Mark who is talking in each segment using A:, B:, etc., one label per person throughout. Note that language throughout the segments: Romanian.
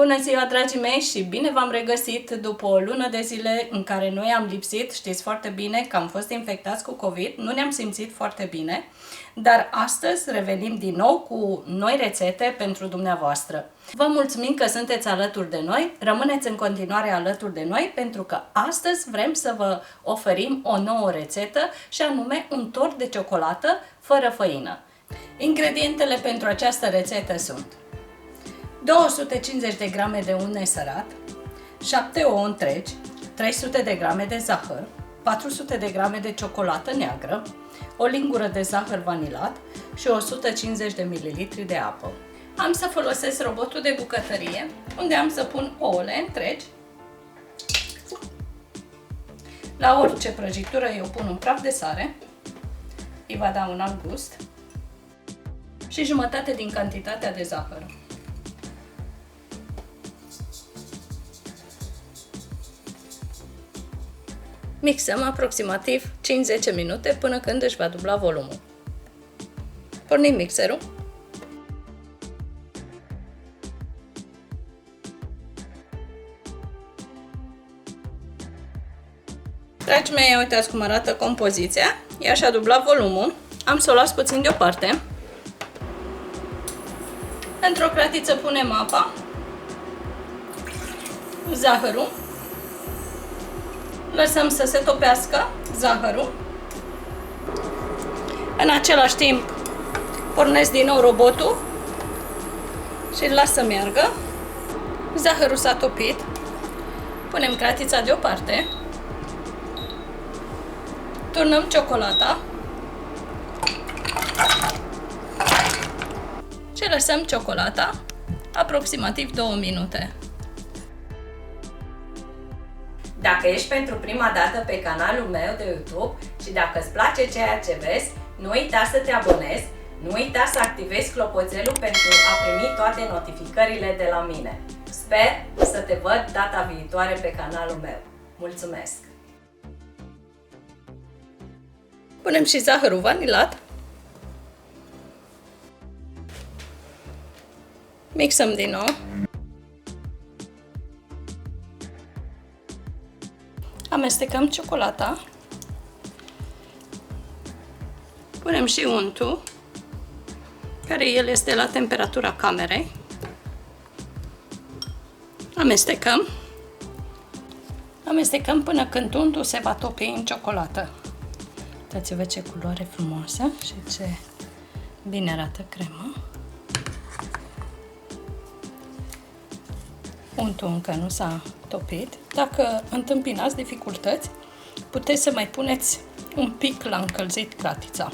A: Bună ziua, dragii mei, și bine v-am regăsit după o lună de zile în care noi am lipsit. Știți foarte bine că am fost infectați cu COVID, nu ne-am simțit foarte bine, dar astăzi revenim din nou cu noi rețete pentru dumneavoastră. Vă mulțumim că sunteți alături de noi, rămâneți în continuare alături de noi pentru că astăzi vrem să vă oferim o nouă rețetă și anume un tort de ciocolată fără făină. Ingredientele pentru această rețetă sunt 250 de grame de unt nesărat, 7 ouă întregi, 300 de grame de zahăr, 400 de grame de ciocolată neagră, o lingură de zahăr vanilat și 150 de ml de apă. Am să folosesc robotul de bucătărie, unde am să pun ouăle întregi. La orice prăjitură eu pun un praf de sare, îi va da un alt gust, și jumătate din cantitatea de zahăr. Mixăm aproximativ 5-10 minute până când își va dubla volumul. Pornim mixerul. Dragii mei, uitați cum arată compoziția. Ea și-a dublat volumul. Am să o las puțin deoparte. Într-o cratiță punem apa, zahărul. Lăsăm să se topească zahărul. În același timp pornesc din nou robotul și îl las să meargă. Zahărul s-a topit. Punem cratița deoparte. Turnăm ciocolata și lăsăm ciocolata aproximativ 2 minute. Dacă ești pentru prima dată pe canalul meu de YouTube și dacă îți place ceea ce vezi, nu uita să te abonezi, nu uita să activezi clopoțelul pentru a primi toate notificările de la mine. Sper să te văd data viitoare pe canalul meu. Mulțumesc! Punem și zahărul vanilat. Mixăm din nou. Amestecăm ciocolata. Punem și untul, care el este la temperatura camerei. Amestecăm. Amestecăm până când untul se va topi în ciocolată. Uitați-vă ce culoare frumoasă și ce bine arată crema. Untul încă nu s-a topit. Dacă întâmpinați dificultăți, puteți să mai puneți un pic la încălzit cratița,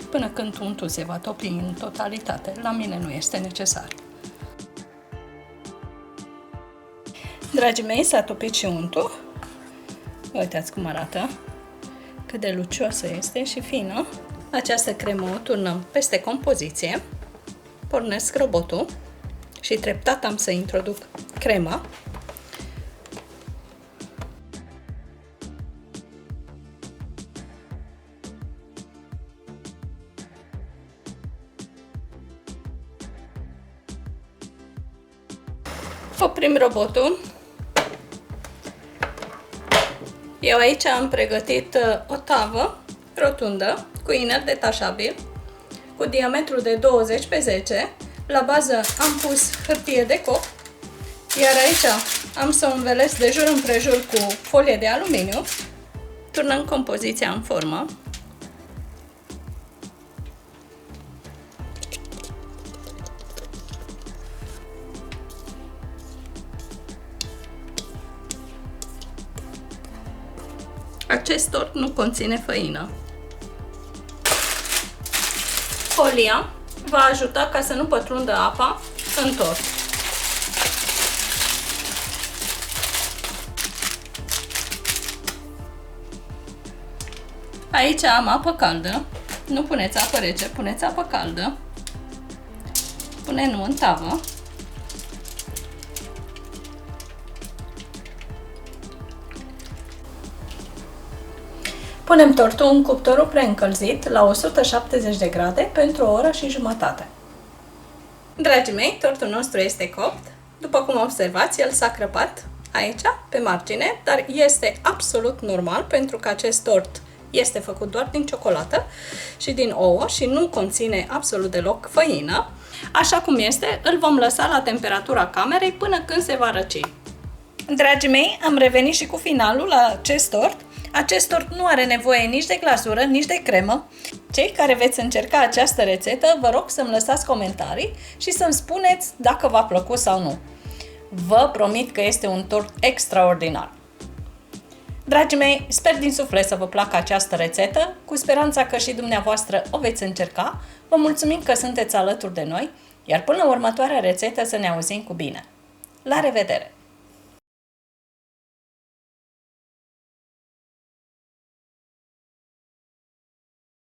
A: până când untul se va topi în totalitate. La mine nu este necesar. Dragii mei, s-a topit și untul. Uitați cum arată, cât de lucioasă este și fină. Această cremă o turnăm peste compoziție. Pornesc robotul și treptat am să introduc crema. Oprim robotul. Eu aici am pregătit o tavă rotundă cu inel detașabil cu diametru de 20 pe 10. La bază am pus hârtie de cop, iar aici am să o învelesc de jur împrejur cu folie de aluminiu. Turnăm compoziția în formă. Acest tort nu conține făină. Folia va ajuta ca să nu pătrundă apa în tort. Aici am apă caldă. Nu puneți apă rece, puneți apă caldă. Punem în tavă. Punem tortul în cuptorul preîncălzit la 170 de grade pentru o oră și jumătate. Dragii mei, tortul nostru este copt. După cum observați, el s-a crăpat aici, pe margine, dar este absolut normal pentru că acest tort este făcut doar din ciocolată și din ouă și nu conține absolut deloc făină. Așa cum este, îl vom lăsa la temperatura camerei până când se va răci. Dragii mei, am revenit și cu finalul la acest tort. Acest tort nu are nevoie nici de glazură, nici de cremă. Cei care veți încerca această rețetă, vă rog să-mi lăsați comentarii și să-mi spuneți dacă v-a plăcut sau nu. Vă promit că este un tort extraordinar. Dragii mei, sper din suflet să vă placă această rețetă, cu speranța că și dumneavoastră o veți încerca. Vă mulțumim că sunteți alături de noi, iar până la următoarea rețetă să ne auzim cu bine. La revedere!